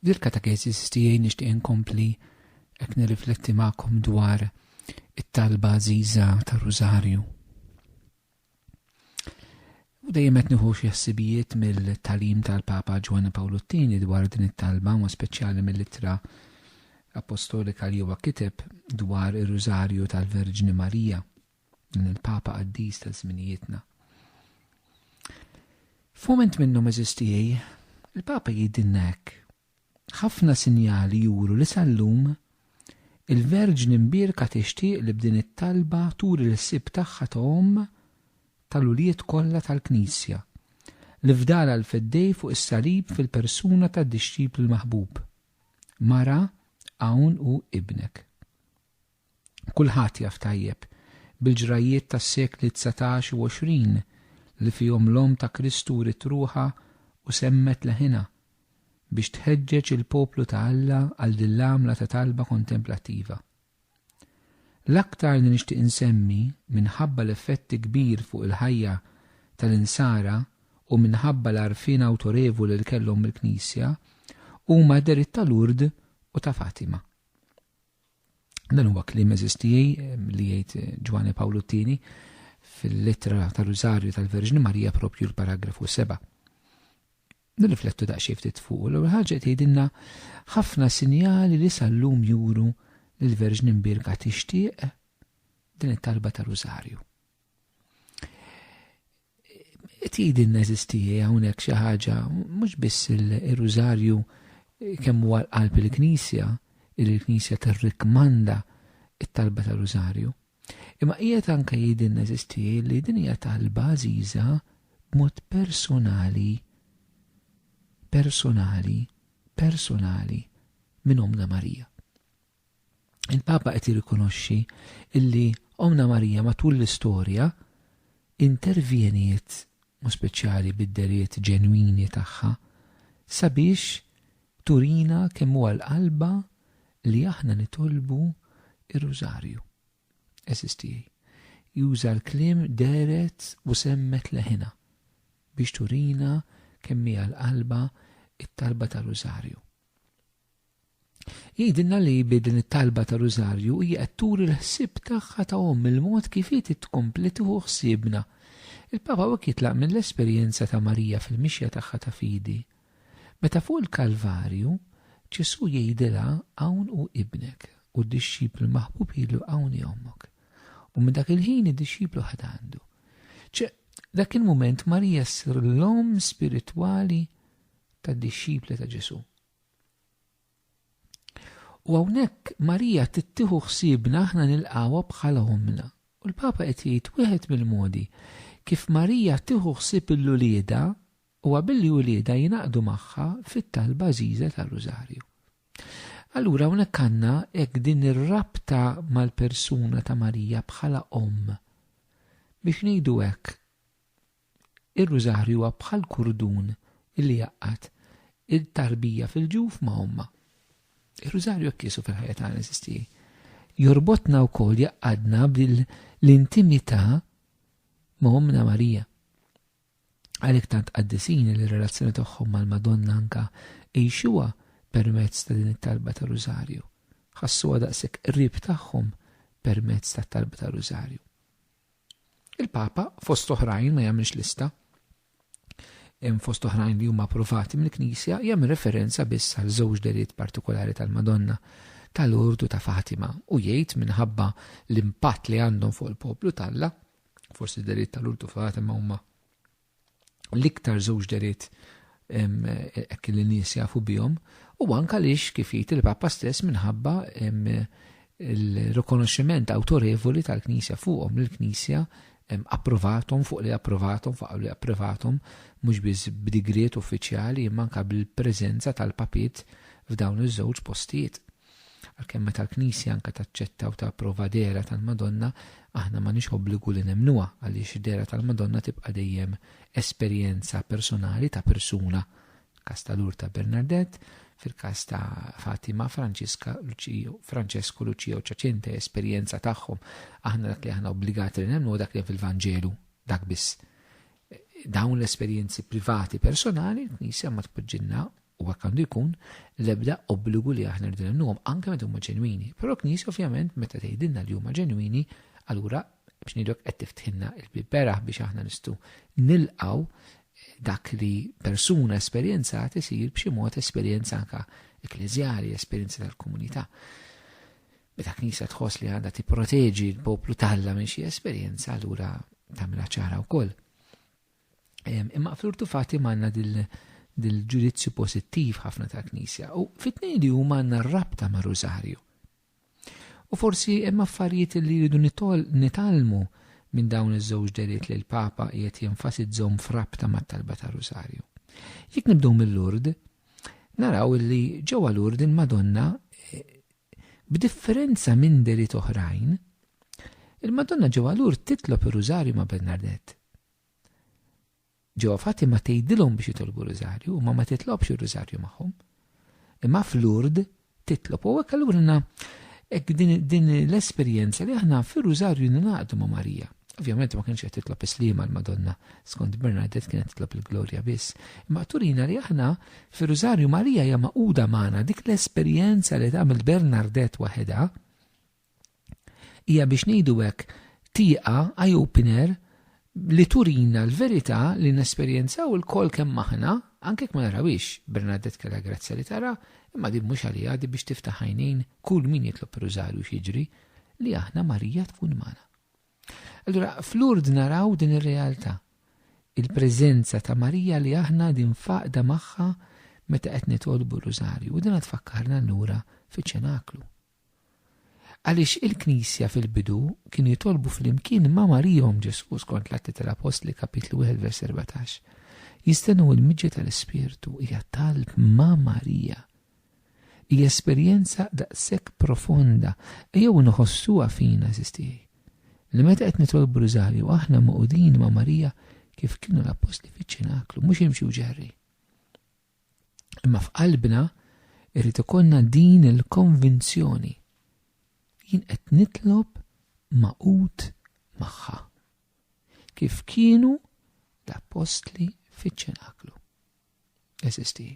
Dil-katakesi stijaj nixtieq inkompli hekk nirrifletti magħkom dwar it-talba żgħiża tar-Rużarju. U dejjem qed nieħu xi ħsibijiet mill-tagħlim tal-Papa Ġwanni Pawlu II dwar din it-talba, ma speċjali mill-ittra apostolika li huwa kiteb dwar ir-Rużarju tal-Verġni Marija, din il-Papa Qaddis tal-żminijietna. F'mument minnhom eżistijej, il-Papa jgħidilna hekk: ħafna sinjali juru li sal-lum il-Verġni mbierka tixtieq li b'din it-talba turi l-ħsieb tagħha ta' Omm tal-uliet kollha tal-Knisja li fdala l-feddej fuq is-salib fil-persuna tad-dixxiplu l-maħbub, Mara, hawn u ibnek. Kulħadd jaf tajjeb bil-ġrajiet tas-sekli 19 u 20 li fihom l-Omm ta' Kristu rid ruħha u semmet leħinha biex tħeġġeġ il-poplu ta' Alla għal din l-għamla ta' talba kontemplattiva. L-aktar li nixtieq insemmi minħabba l-effetti kbir fuq il-ħajja tal-insara u minħabba l-għarfien awtorevoli li kellhom il-Knisja huma d-deritt ta' Lourdes u ta' Fatima. Dan huwa kliem eżistijej li jgħid Ġwanni Pawlu II fil-littra tar-Rużarju tal-Verġni Marija propju l-paragrafu 7. Nirriflettu daqsxejn ftit fuq u l-ewwel ħaġa tgħidilna ħafna sinjali li sal-lum juru li l-Verġni mbierka tixtieq din it-talba tar-Rużarju. Tgħidilna eżistijej hawnhekk xi ħaġa mhux biss ir-Rużarju kemm huwa l-qalb il-Knisja, il-Knisja tirrikmanda it-talba tar-Rużarju, imma qiegħed anke jgħidilna eżistijej li din hija talba żgħiża b'mod personali minn Ommna Marija. Il-Papa qed jirrikonoxxi illi Ommna Marija matul l-istorja intervjeniet mu speċjali bid-deriet ġenwini tagħha sabiex turina kemm huwa l-qalba li aħna nitolbu ir-Rużarju. Eżistijej. Juża l-kliem deret u semmet leħinha biex turina kemm hija l-qalba it-talba tar-Rużarju. Jgħidilna li bidin it-talba tar-Rużarju hija qed turi l-ħsieb tagħha ta' Omm il-mod kif hi titkompli tieħu ħsiebna. Il-Papa hekk jitlaq mill-esperjenza ta' Marija fil-mixja tagħha ta' fidi. Meta fuq il-Kalvarju, Ġesu jgħidilha hawn u ibnek u d-dixxiplu l-maħbub jgħidlu hawn ommok. U minn dak il-ħin id-dixxiplu ħad għandu. Dak il-mument Marija ssir l-Omm spiritwali tad-dixxipli ta' Ġesu. U hawnhekk Marija tittieħu ħsiebna aħna nilqawha bħala Ommna. U l-Papa qed jgħid wieħed mill-modi kif Marija tieħu ħsieb il-ulieda huwa billi ulieda jingħaqdu magħha fit-talba żgħiża tar-Rużarju. Allura hawnhekk għandna hekk din ir-rabta mal-persuna ta' Marija bħala Omm. Biex ngħidu hekk, ir-Rużarju huwa bħal kurdun illi jaqqat il-tarbija fil-ġuf ma' Omma. Ir-Rużarju hekk jiesu fil-ħajja tagħna eżistijej. Jorbotna wkoll jaqqadna bil-intimità ma' Ommna Marija. Għalhekk tant qaddisin li r-relazzjoni tagħhom mal-Madonna anke għixuha permezz ta' din it-talba tar-Rużarju. Ħassuha daqshekk qrib tagħhom permezz tat-talba tar-Rużarju. Il-Papa fost oħrajn ma jagħmilx lista, fost oħrajn li huma approvati mill-Knisja jagħmel referenza biss għal żewġ deriet partikolari tal-Madonna tal-Lourdes ta' Fatima u jgħid minħabba l-impatt li għandhom fuq il-poplu tagħha, forsi d-deriet tal-Lourdes ta' Fatima huma l-iktar żewġ deriet hekk li n-nies jafu bihom, u anke għaliex kif jgħid il-Papa stess minħabba il-rikonoxximent awtorevoli tal-Knisja fuqhom l-Knisja approvatom fuq li approvatom mhux biss b'digriet uffiċjali imma anke bil-preżenza tal-Papiet f'dawn iż-żewġ postijiet. Għalkemm meta l-Knisja anke taċċetta u tapprova dera tal-Madonna, aħna m'għandniex obbligu li nemmnuha għaliex id-dera tal-Madonna tibqa' dejjem esperjenza personali ta' persuna. Fil-każ ta' Lourdes ta' Bernadette, fil-każ ta' Fatima, Francesco, Lucia u Ċaċente, esperjenza tagħhom. Aħna dak li aħna obbligati li nemmnu dak li fil-Vanġelu, dak biss. Dawn l-esperjenzi privati personali l-Knisja ma tpoġġilna u għandu jkun l-ebda obbligu li aħna rridu nagħmluhom anke meta huma ġenwini. Però Knisja ovvjament meta tgħidilna li huma ġenwini, allura biex ngħidlek qed tiftiħilna l-biberaħ biex aħna nistgħu nilqgħu dak li persuna esperjenzata isir b'xi mod esperjenza anke ekklezjali, esperjenza tal-komunità. Meta Knisja tħoss li għandha tipproteġi l-poplu tagħha minn xi esperjenza, allura tagħmilha ċara wkoll. Imma fl-urtu fatti manna dil-ġudizzju pozittiv ħafna ta' Knisja u fit-tnejn li huma għandna r-rabta ma' Rożarju. U forsi hemm affarijiet li jridu nitalmu minn dawn iż-żewġ deriet li l-Papa qiegħed jenfasizzhom f'rabta mat-talba ta' Rożarju. Jekk nibdew mill-Lurd, naraw li ġewwa Lurd il-Madonna b'differenza minn deriet oħrajn, il-Madonna ġewwa Lurd titlob ir-Rożarju ma' Bernadett. Ġewwa Fatima tgħidilhom biex jitolbu Rożarju u ma titlobx ir-Rożarju magħhom. Imma f'Lurd titlob u hekk allura hekk din l-esperjenza li aħna fir-Rożarju ningħaqdu ma' Marija. Ovvjament ma kienx qed titlob islima l-Madonna, skont Bernadett kienet titlob il-Glorja biss. Imma turina li aħna fir-Rożarju Marija hija maquda magħna dik l-esperjenza li tagħmel Bernadett waħedha hija biex ngħidu hekk tieqa eye-opener li turina l-verità li nesperjenzaw il-kol kemm aħna, anke ma narawix Bernadett kellha grazzja li tara, imma din mhux għalija di biex tiftaħ għajnejn kull min jitlob Rożarju x'jiġri li aħna Marija tkun magħna. Allura f'Lurd naraw din ir-realtà, il-preżenza ta' Marija li aħna din faqda magħha meta qed nitolbu Rożarju u din tfakkarna allura fiċ-ċenaklu. Għaliex il-Knisja fil-bidu kien jitolbu fl-imkien ma' Marijom Ġesu skont l-Atti tal-Apostli kapitlu 1 vers 14. Jistennu l-miġġa tal-Ispirtu hija talb ma' Marija. Hija esperjenza daqshekk profonda jew nħossuha fina sistej. Li meta qed nitolbu Rożarju aħna maqudin ma' Marija kif kienu l-Apostli fiċ-ċenaklu mhux jimxu ġerri. Imma f'qalbna irid ikollna din il-konvinzjoni jien qed nitlob maqud magħha. Kif kienu l-Apostli fiċ-ċenaklu. Eżisti.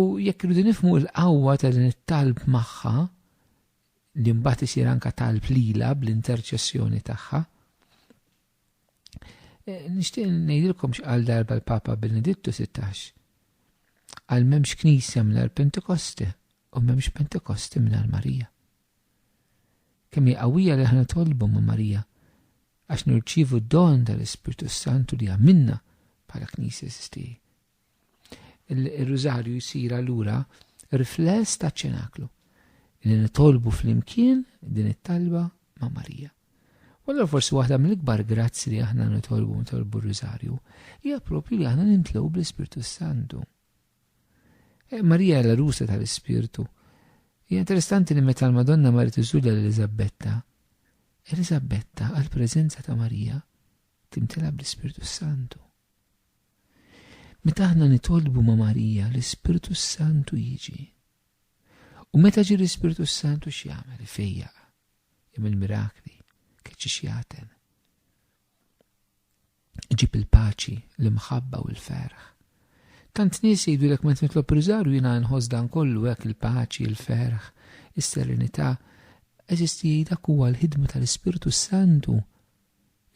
U jekk irridu nifhmu l-qawwa ta' din it-talb magħha li mbagħad isir anke talb lilha bl-interċessjoni tagħha. Nixtieq ngħidilkom x'qal darba l-Papa Benedittu 16. Qal m'hemmx Knisja mingħajr Pentekoste u m'hemmx Pentekoste mingħajr Marija. Kemm hija qawwija li aħna nitolbu ma' Marija għax nirċievu d-don tal-Ispirtu Santu li għamilna bħala Knisja sistej. Il-Rożarju jsir allura rifless ta' ċenaklu li nitolbu fl-imkien din it-talba ma' Marija. U allura forsi waħda mill-ikbar grazzi li aħna nitolbu r-Rożarju hija proprju li aħna nintlew bl-Ispirtu Santu. Marija l-arusa tal-Ispirtu. Hija interessanti li meta l-Madonna marret iżulha l-Elisabetta għall-preżenza ta' Marija timtela bl-Ispirtu Santu. Meta aħna nitolbu ma' Marija l-Ispirtu Santu jiġi. U meta ġi l-Ispirtu Santu x'jagħmel? Ifejjaq, jagħmel mirakli, keċċi xjaten. Ġib il-paċi, l-imħabba u l-ferħ. Tant nies jgħidulek meta nitlob Rożarju jiena nħoss dan kollu hekk il-paċi, il-ferħ, is-serenità. Eżisti dak huwa l-ħidma tal-Ispirtu Santu.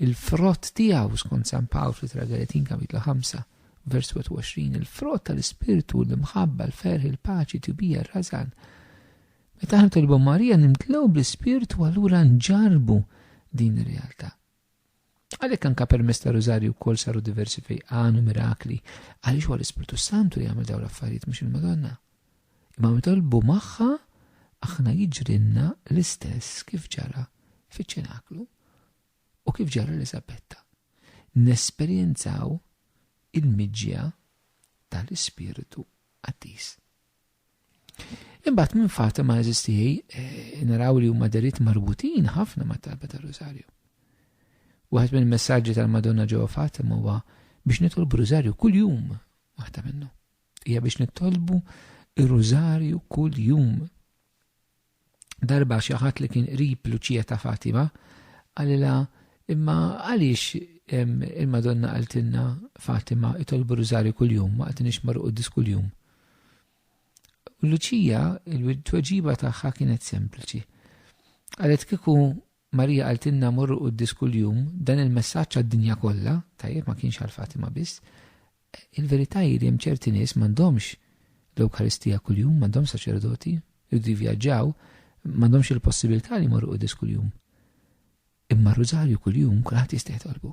Il-frott tiegħu skont San Pawl fl-Ittra Galatin kapitlu 5 vers 21, il-frott tal-Ispirtu, l-imħabba, l-ferħ, il-paċi, tibija, r-rażan. Meta aħna nitolbu Marija nimtlew bl-Ispirtu allura nġarbu din ir-realtà. Għalhekk anke permezz ta' Rożarju wkoll saru diversi fejqan u mirakli għaliex huwa l-Ispirtu Santu li jagħmel dawn l-affarijiet mhux il-Madonna. Imma nitolbu magħha aħna jiġrilna l-istess kif ġara fiċ-ċenaklu u kif ġara Elisabetta. Nesperjenzaw il-miġġja tal-Ispirtu Qaddiż. Imbagħad minn Fatima eżistijej naraw li huma deriet marbutin ħafna mat-talba tar-Rożarju. Waħed minn messaġġi tal-Madonna ġewwa Fatima huwa biex nitolbu Rożarju kull jum waħda minnhom. Hija biex nitolbu ir-Rożarju kull jum. Darba xi ħadd li kien qrib Luċija ta' Fatima għalilha imma għaliex il-Madonna qaltilna Fatima itolbu rużarju kuljum, ma qed marru qudies kuljum. U Luċija, il-tweġiba tagħha kienet sempliċi. Qalet kieku Marija qaltilna morru qudies kuljum, dan il-messaġġ għad-dinja kollha, tajjeb ma kienx għal Fatima biss, il-verità hi li hemm ċerti nies m'għandhomx l-Ewkaristija kuljum, m'għandhomx saċerdoti, jridu jivvjaġġaw, m'għandhomx il-possibilità li jmorru qudies kuljum. Imma r-rużarju kuljum kulħadd jista' jitolbu.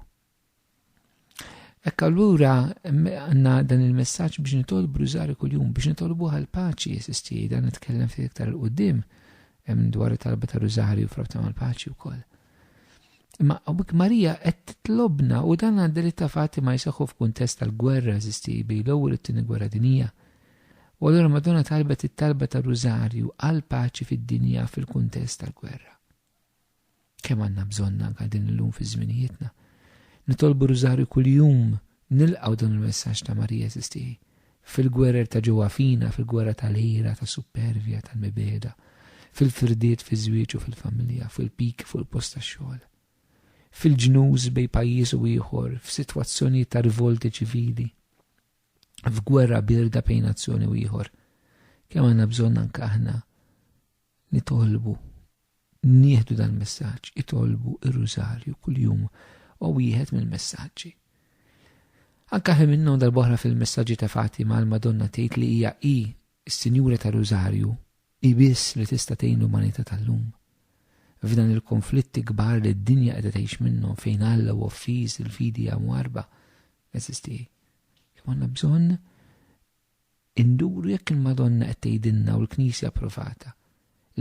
Ekk allura għandna dan il-messaġġ biex nitolbu rużarju kuljum, biex nitolbu għall-paċi jeżisti, dan nitkellem fih iktar il-qudiem hemm dwar it-talba ta' rużarju frabta mal-paċi wkoll. Imma hawnhekk Marija qed titlobna u dan għad-delitt ta' Fatima jseħħu f'kuntest tal-gwerra jeżisti bejn l-ewwel u t-tieni gwerra dinjija. U allura Madonna talbet it-talba ta' rużarju għal paċi fid-dinja fil-kuntest tal-gwerra. Kemm għandna bżonna anke din illum fi żminijietna. Nitolbu rużarju kuljum, nilqgħu dan il-messaġġ ta' Marija jeżisti fil-gwerer ta' ġewwa fina, fil-gwerra tal-ħira, tas-supervja, tal-mibeda, fil-firdiet fiż-żwieġ u fil-familja, fil-pik fuq il-post tax-xogħol, fil-ġnuż bejn pajjiż u ieħor, f'sitwazzjonijiet ta' rivolti ċivili, f'gwerra birda bejn nazzjoni u ieħor. Kemm għandna bżonn anke aħna nitolbu, nieħdu dan il-messaġġ, itolbu ir-rużarju kuljum u wieħed mill-messaġġi. Anke aħna minnhom dal-boħra fil-messaġġi ta' Fatima l-Madonna tgħid li hija s-Sinjura tar-Rużarju i biss li tista' tgħin l-umanità tal-lum. F'dan il-konflitti kbar li d-dinja qiegħda tgħix minnhom fejn Alla u offiż il-fidja mwarba jeżisti. Kemm għandna bżonn induru jekk il-Madonna qed tgħidilna u l-Knisja approvata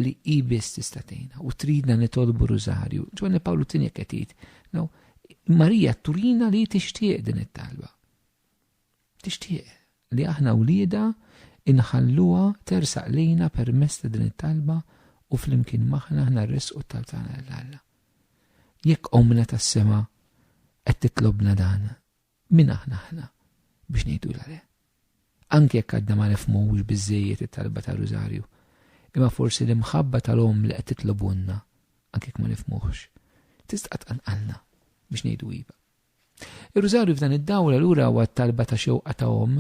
li i biss tista' tgħinha u tridna nitolbu rużarju. Ġwanni Pawlu Tieni qed jgħid, Marija turina li tixtieq din it-talba. Tixtieq li aħna wlieda inħalluha tersaq lejna permezz ta' din it-talba u flimkien magħna aħna rresqu t-talb tagħna l-Alla. Jekk Omna tas-sema qed titlobna dan, min aħna biex ngħidulha le. Anke jekk għadna ma nifhmux biżżejjed it-talba tar-Rużarju, imma forsi l-imħabba tal-Om li qed titlobunna, anke jekk ma nifhmuhx, tista' tqanqalna biex ngħidu iva. Ir-Rużarju f'dan id-dawl allura huwa t-talba ta' xewqa ta' Om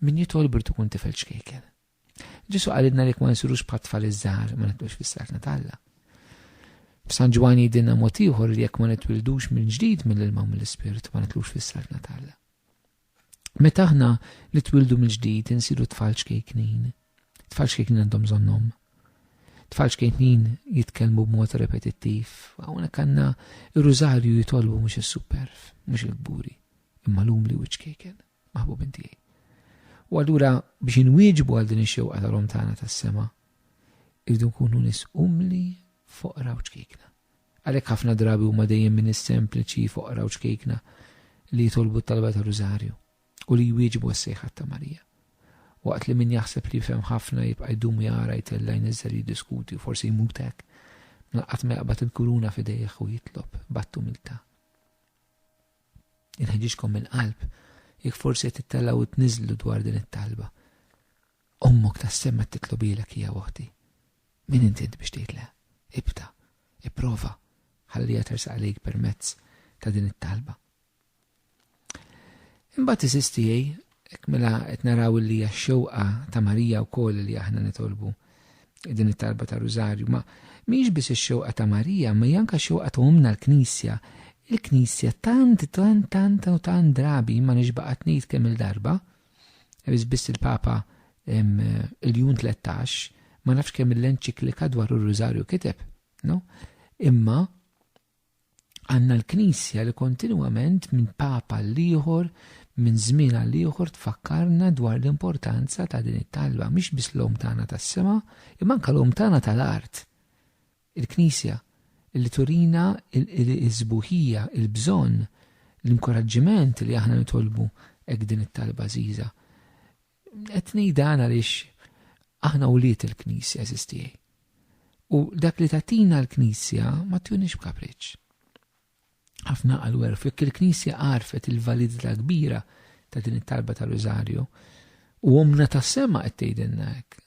min jitolbu tkun tifel xkejken. Ġesu qalilna li ma nsirux bħat tfal iż-żgħar ma nitlux fis-sart Natalla. F'San Ġwan jgħidilna mod ieħor li jekk ma nitwildux minn ġdid mill-ilma u mill-Ispiritu ma nitlux fis-sart Natalla. Meta aħna li twildu mill-ġdid insiru tfal xkejknin. Tfal xkejknin għandhom bżonnhom. Tfal xkejknin jitkellmu b'mod repetittiv. Hawnhekk għandna ir-Rużarju jitolbu mhux is-superf, mhux il-kburi, imma l-umli u xkejken, maħbubin tiegħi. U allura biex inwieġbu għal din ix-xewqa tal-Om tagħna tas-sema, irridu nkunu nies umli foqra u ċkejkna. Għalhekk ħafna drabi huma dejjem min is-sempliċi foqra u ċkejkna li jitolbu t-talba tar-Rużarju u li jwieġbu s-sejħat ta' Marija. Waqt li min jaħseb li jfhem ħafna jibqa' jdum jara jtella jniżżel jiddiskuti u forsi jmut hekk, qatt ma jaqbad il-kuruna f'idejh u jitlob battu milta. Inħeġġixkom mill-qalb jekk forsi tittella u tniżlu dwar din it-talba. Ommok tas-sema titlobilek hija waħdi. Min inti biex tgħidlha? Ibda, ipprova, ħallija tersaq għalik permezz ta' din it-talba. Imbagħad isisti hekk mela qed naraw li hija x-xewqa ta' Marija wkoll li aħna nitolbu din it-talba ta' Rużarju, ma mhix biss ix-xewqa ta' Marija, ma hija anke x-xewqa ta' Omna l-Knisja. Il-Knisja tant drabi ma nixbaqat ngħid kemm il-darba, biss il-Papa il-Jun 13 ma nafx kemm l-enċiklika dwar ir-Rużarju kiteb, no? Imma għandna l-Knisja li kontinwament minn Papa l-ieħor minn żmien għal ieħor tfakkarna dwar l-importanza ta' din it-talba, mhix biss l-Om tagħna tas-sema, imma anke l-Om tagħna tal-art. Il-Knisja li turina il-żbuħija, il-bżonn, l-inkoraġġiment li aħna nitolbu hekk din it-talba żgħiża. Qed ngħidana għaliex aħna wlied il-Knisja eżisti. U dak li tagħtina l-Knisja ma tjunix b'kapriċċ. Ħafna qalu jekk il-Knisja għarfet il-validità kbira ta' din it-talba tal-Rużarju u Omna tas-sema qed tgħidilna hekk.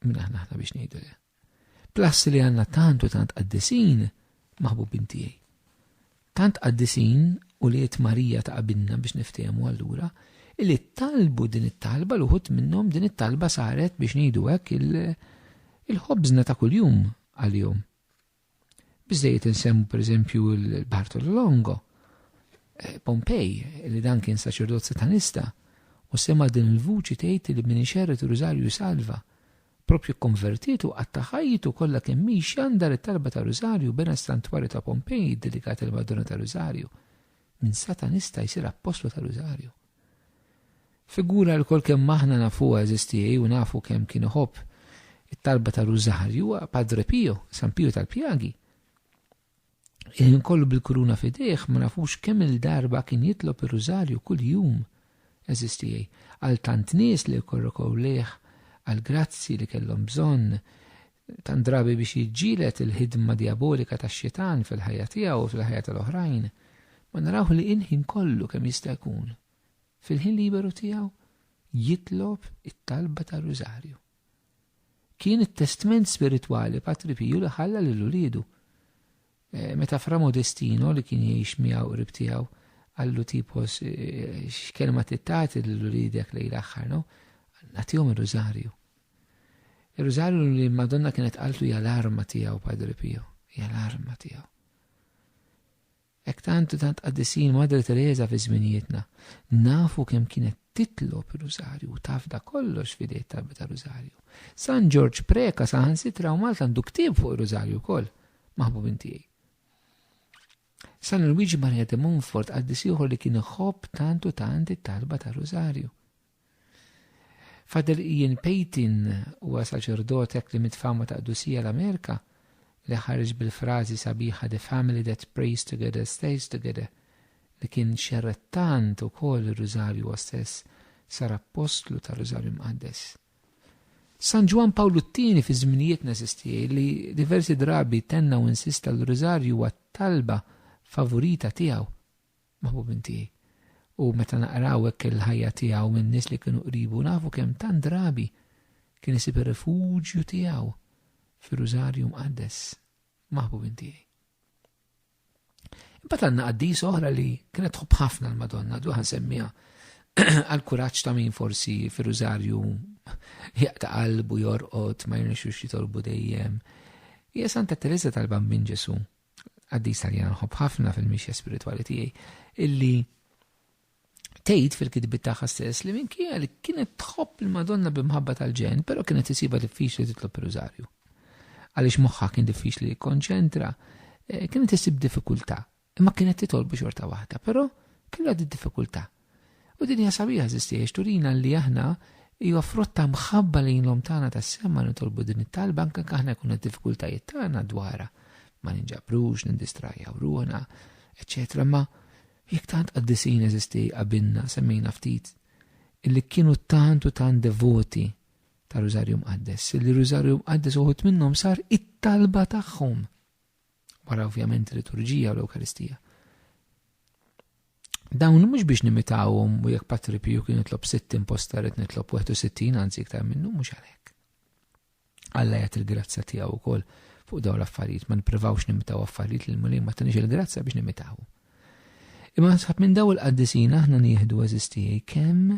Min aħna biex ngħidu le. Plassi li għandna tant qaddisin maħbubin tiegħi. Tant qaddisin u liet Marija ta' qabilna biex niftehmu allura illi talbu din it-talba l uħud minnhom din it-talba saret biex ngħidu hekk il-ħobżna ta' kuljum għal-jum. Biżejjed insemmu pereżempju l-Bartolongo, Pompej, li dan kien saċerdot satanista, u sema din il-vuċi tgħid li min ixerret ir-Rużarju salva. Propju konvertitu għatta ħajtu kollha kemm mhix jandar it-talba ta' Rużarju bejn is-santwarju ta' Pompej dedikat il-Madonna ta' Rużarju. Min satanista jsir apostlu ta' Rużarju. Figura l-kol kemm aħna nafuha eżistijej u nafu kemm kien iħobb it-talba ta' Rużarju Padre Pio, San Pio tal-Pjagi. Inkollu bil-kuruna fidejh ma nafux kemm il-darba kien jitlob ir-Rużarju kull jum eżistijej għal tant nies li jkorrokow lejh għal grazzi li kellhom bżonn tant drabi biex jiġġielet il-ħidma diabolika tax-xitan fil-ħajja tiegħu u fil-ħajja tal-oħrajn. Ma narawh li inħin kollu kemm jista' jkun fil-ħin liberu tiegħu jitlob it-talba ta' Rużarju. Kien it-testament spiritwali Padre Pio li ħalla lil uliedu. Meta Fra Modestino li kien jgħix miegħu qrib tiegħu għallu tipos x'kelma tittati lill-uliedek lejn l-aħħar, no? Nagħtihom ir-Rużarju. Ir-Rużarju li Madonna kienet qaltu hija l-arma tiegħu Padre Pio, hija l-arma tiegħu. Hekk tant qaddisin Madre Teresa fi żminijietna nafu kemm kienet titlob ir-Rużarju u tafda kollox f'idejt talba ta' Rużarju. San George Preka saħansitra u Malta għandu ktieb fuq ir-Rużarju wkoll maħbubin tiegħi. San Luigi Maria de Montfort qaddis ieħor li kien iħobb tantu tant it-talba ta' Rużarju. Father Ian Payton huwa saċerdot hekk li mitfama ta' Qdusija l-Amerika li ħareġ bil-frażi sabiħa The family that prays together stays together li kien xerret tant ukoll ir-Rużarju stess sar apostlu ta' Rużarju Mqaddes. San Ġwan Pawlu II fi żminijietna sistijej li diversi drabi tenna u insista l-Rużarju huwa talba favorita tiegħu maħbubin tiegħi. U meta naqraw hekk il-ħajja tiegħu minn nies li kienu qribu nafu kemm tant drabi kien isib ir-rifuġju tiegħu fir-Rużarju Mqaddes maħbubin tiegħi. Imbagħad għandna qaddies oħra li kienet tħobb ħafna l-Madonna dwar ħansemmiha għall-kuraġġ ta' min forsi fir-Rużarju jaqta' qalbu jorqod ma jirnexxux jitolbu dejjem. Hija Santa Teresa tal-Bambin Ġesu, qaddies li nħobb ħafna fil-mixja spiritwali tiegħi illi tgħid fil-kitbiet tagħha stess li minkejja li kienet tħobb il-Madonna b'imħabba tal-ġen, però kienet isibha diffiċli titlob ir-Rużarju. Għaliex moħħha kien diffiċli jikkonċentra, kienet isib diffikultà, imma kienet titolbu xorta waħda, però kellha di diffikultà. U din hija sabiħa żistiex turina li aħna hija frotta mħabba lejnhom tagħna tas-sema nitolbu din it-talba anke aħna jkun id-diffikultajiet tagħna dwarha ma ninġabrux, nindistrajjaw ruħna, eċċetera, ma jekk tant qaddisin eżisti qabilna semmejna ftit illi kienu tant u tant devoti ta' Rużarju Mqaddes, illi Rużarju Mqaddes uħud minnhom sar it-talba tagħhom wara ovvjament liturġija u l-Ewkaristija. Dawn mhux biex nimitawhom u jekk Padre Pio kien jitlob 60 posta rid nitlob 61 anzi iktar minnu mhux għalhekk. Alla jagħti il-grazza tiegħu wkoll fuq dawn l-affarijiet, ma nippruvawx nimitaw affarijiet li l-mulej ma tanix il-grazza biex nimitaw. Imma nsab minn daw il-qaddisin aħna nieħdu eżistijaj kemm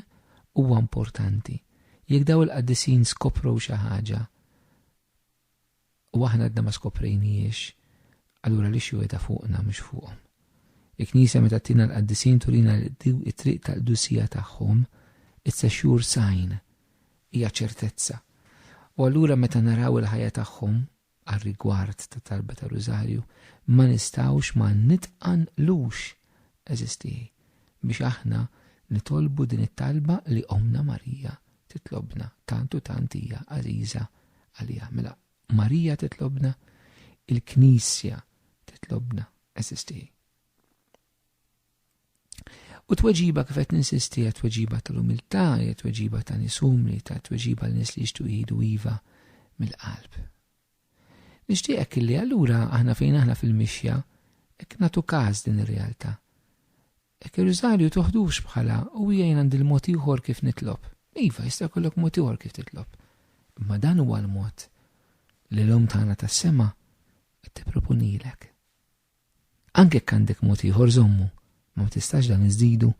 huwa importanti. Jekk daw il-qaddisin skopru xi ħaġa u aħna għadna ma skoprejniex, allura li xi weda fuqna mhux fuqhom. Il-Knisja meta tina l-qaddisin turina it-triq tal-qdusija tagħhom, it's a sure sign, hija ċertezza. U allura meta naraw il-ħajja tagħhom għal-rigward ta' talba ta' Rużarju ma nistawx ma nitqanlux eżistijaj biex aħna nitolbu din it-talba li Omna Marija titlobna tantu tantija għażiża għalija. Mela Marija titlobna, il-Knisja titlobna eżistijaj. U tweġiba kif qed ninsisti hija tweġiba tal-umiltà, hija tweġiba ta' nisumli, ta' tweġiba l-nies li jixtu jgħidu iva mill-qalb. Nixtieqek illi allura aħna fejn aħna fil-mixja hekk nagħtu każ din ir-realtà. Hekk ir-Rużarju toħdux bħala u jgħin għandi l-mod ieħor kif nitlob. Iva jista' jkollok mod ieħor kif titlob. Imma dan huwa l-mod li l-Om tagħna tas-sema qed tippropunilek. Anke jekk għandek mod ieħor żommu ma tistax dan iżidu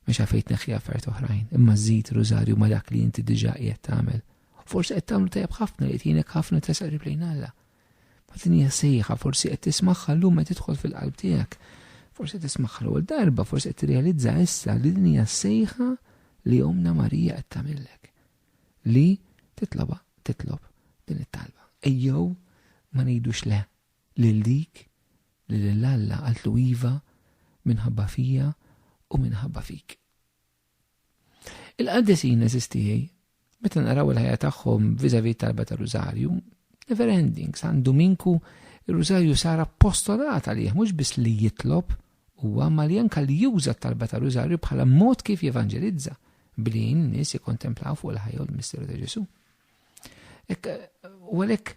mhux għalfejn tneħħi affarijiet oħrajn, imma żżid rużarju ma' dak li inti diġà qiegħed tagħmel. Forsi qed tagħmlu tajjeb ħafna li qed jgħinek ħafna tresaq riplejn Alla. Ma din hija sejħa, forsi qed tismagħha llum qed tidħol fil-qalb tiegħek. Forsi tismagħha l-ewwel darba, forsi qed tirrealizza issa li din hija sejħa li Omna Marija qed tagħmellek. Li titlob din it-talba. Ejjew ma ngħidux le lil dik li lil Alla qaltlu iva minħabba fija u minħabba fik. Il-qaddesin eżistijaj, meta naraw il-ħajja tagħhom viżavi talba ta' rużarju, never ending, għandu minku il-rużarju sar appostolat għalih, mhux biss li jitlob huwa ma li anke li juża talba ta' rużarju bħala mod kif jevanġelizza billi n-nies jikkontemplaw fuq il-ħajja u l-misteru ta' Ġesu. U għalhekk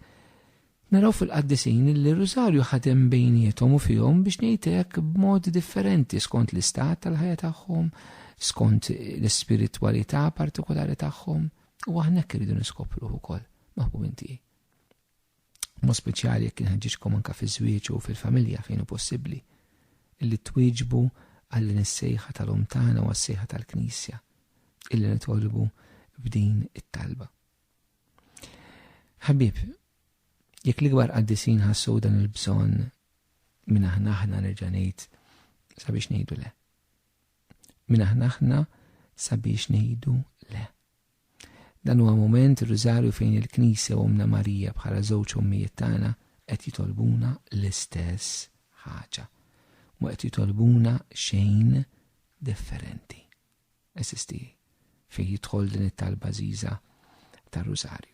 naraw fil-qaddesin li rużarju ħadem bejniethom u fihom biex ngħidlek b'mod differenti skont l-istat tal-ħajja tagħhom, skont l-ispiritwalità partikolari tagħhom, u aħna irridu niskopru wkoll maħbubin tiegħi. Mod speċjali jekk inħeġġiġkom anke fiż-żwieġ u fil-familja fejn hu possibbli illi twieġbu għall nissejħa tal-Om tagħna u għas-sejħa tal-Knisja illi nitolbu b'din it-talba. Ħabib, jekk l-ikbar qaddisin ħassu dan il-bżonn minn aħna nerġa' ngħid sabiex ngħidu le. Minn aħna sabiex ngħidu le. Dan huwa mument ir-Rużarju fejn il-Knisja u Omna Marija bħala żewġ ommijiet tagħna qed jitolbuna l-istess ħaġa. Ma qed jitolbuna xejn differenti. Eżisti fejn jidħol din it-talba żgħiża tar-Rużarju.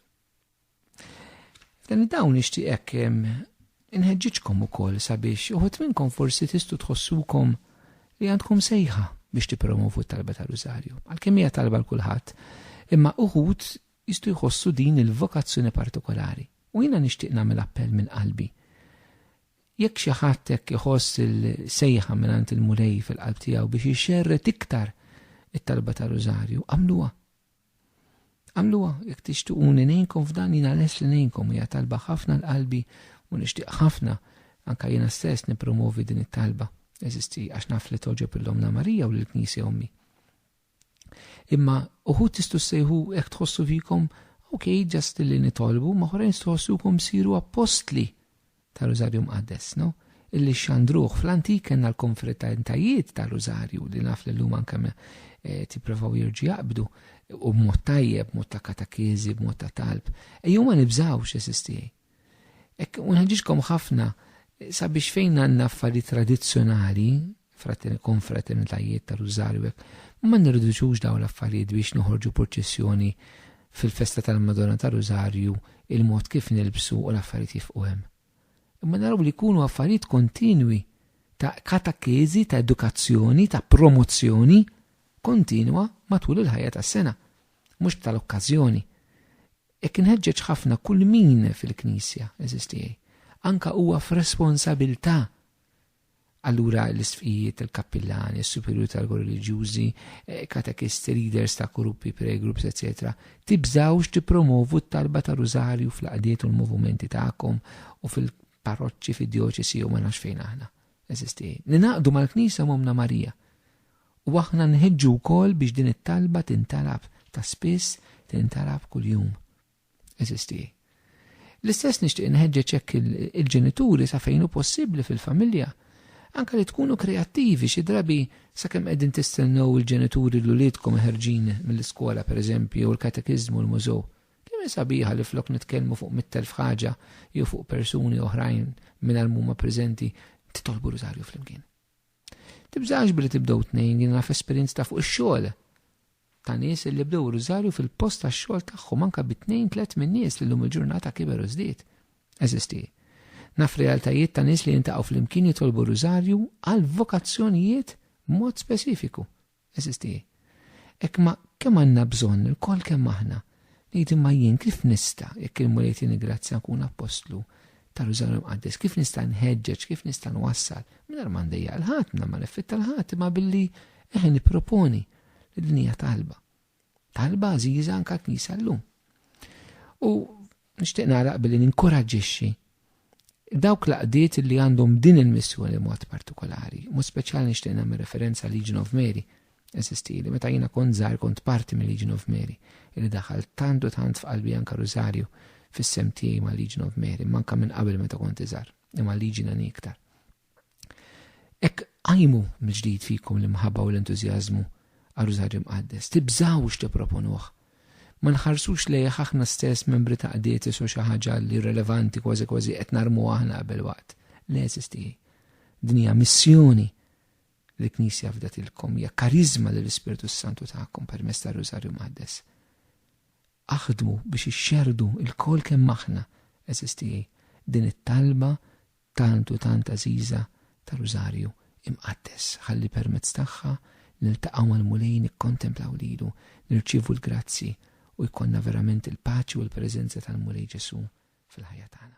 Dan id-dawn nixtieq inħeġġiġkom ukoll sabiex uħud minnkom forsi tistgħu tħossukom li għandkom sejħa biex tippromovu t-talba tar-Rużarju. Għalkemm hija talba l-kulħadd, imma uħud jistgħu jħossu din il-vokazzjoni partikolari. U jiena nixtieq nagħmel appell minn qalbi. Jekk xi ħadd hekk iħoss il-sejħa mingħand il-mulej fil-qalb tiegħu biex jixxerret iktar it-talba tar-Rużarju, għamluha. Għamluha, jekk tixtiequni ngħinkom f'dan jiena lest li ngħinkom hija talba ħafna l-qalbi u nixtieq ħafna anke jiena stess nippromovi din it-talba. Eżisti għax naf li toġob l-Omna Marija u l-Knisja Ommi. Imma uħud tistgħu ssejħu hekk tħossu fikom, ġast li nitolbu, ma oħrajn tħossukom siru apostli ta' Rużarju Mqaddes, no? Illi xandruh fl-antik kellna l-konfraternitajiet ta' Rużarju li naf li llum anke tipprovaw jirġu jaqbdu u b'mod tajjeb, b'mod ta' katakezi, b'mod ta' talb. Ejjew ma nibżawx eżistijaj. Hekk unħeġġiġkom ħafna sabiex fejn għandna affarijiet tradizzjonali, konfraternitajiet ta' Rużarju hekk, ma nirriduċux dawn l-affarijiet biex noħorġu proċessjoni fil-festa tal-Madonna ta' Rużarju il-mod kif nilbsu u l-affarijiet jifqu hemm. Imma naraw li jkunu affarijiet kontinwi ta' katakezi, ta' edukazzjoni, ta' promozzjoni kontinwa matul il-ħajja tas-sena, mhux tal-okkażjoni. Hekk inħeġġeġ ħafna kull min fil-Knisja eżistijaj, anke huwa f'responsabilità. Allura l-isfijiet, il-kappillani, il-superiori tal-reliġjużi, katekisti, leaders ta' gruppi, pre-groups, etc. Tibżawx tippromovu t-talba ta' Rużarju fl-qdiet u l-movimenti tagħkom u fil-parroċċi fid-dioċesi u ma nafx fejn aħna. Eżisti. Ninaqdu mal-Knisja Omna Marija. U aħna nħeġġu wkoll biex din it-talba tintalab ta' spiss, tintalab kuljum. Eżisti. L-istess nixtieq inħeġġeġ hekk il-ġenituri sa fejn hu possibbli fil-familja. Anke li tkunu kreattivi xi drabi sakemm qegħdin tistennew il-ġenituri l uliedkom ħerġin mill-iskola pereżempju u l-katekiżmu l-mużew. Kemm sabiħa li flok nitkellmu fuq 100,000 ħaġa jew fuq persuni oħrajn mingħajr huma preżenti titolbu Rużarju flimkien. Tibżgħux billi tibdew tnejn jien naf esperjenza ta' fuq ix-xogħol ta' nies li bdew Rużarju fil-post tax-xogħol tagħhom anke b'2-3 minn nies li llum il-ġurnata kiber u żdied. Eżisti. Naf realtajiet ta' nies li jintaqgħu flimkien jitolbu Rużarju għal vokazzjonijiet mod speċifiku. Eżisti. Hekk ma kemm għandna bżonn il-koll kemm aħna ngħid imma jien kif nista' jekk il-mulejt ingrazzja nkun apostlu ta' Rużarju Mqaddes, kif nista' nħeġġeġ, kif nista' nwassal mingħajr ma ndejjaq l-ħadd ma neffetta l-ħadd imma billi nipproponi li din hija talba. Talba għażiża anke Knisja llum. U nixtieq nagħlaq billi ninkoraġġixxi Dawk laqdiet li għandhom din il-missjoni mod partikolari, mu speċjali nixtieq nagħmel referenza Legion of Mary, esistili, meta jiena kont żgħar kont parti minn Legion of Mary, li daħal tant u tant f'qalbi anke Rosario fis-sem tiegħi ma' Legion of Mary, manka minn qabel meta kont iżgħar, imma Legion għani iktar. Ek għajmu mill-ġdid fikom l-imħabba u l-entużjażmu għal Rosario Mqaddes, tibżawx tipproponuh. Ma nħarsux lejh aħna stess membri ta' qdietis u xi ħaġa li rilevanti kważi qed narmu aħna qabel waqt. Le eżisti. Din hija missjoni li l-Knisja fdatilkom, hija karizma li l-Ispiritu Santu tagħkom permezz ta' Rosario Mqaddes. Aħdmu biex ixxerdu il-kol kemm aħna eżisti din it-talba tant u tant għażiża ta' Rosario Mqaddes. Ħalli permezz tagħha niltaqgħu mal-mulej nikkontemplaw lilu, nirċievu l-grazzi u jkollna verament il-paċi u l-preżenza tal-Mulej Ġesu fil-ħajja tagħna.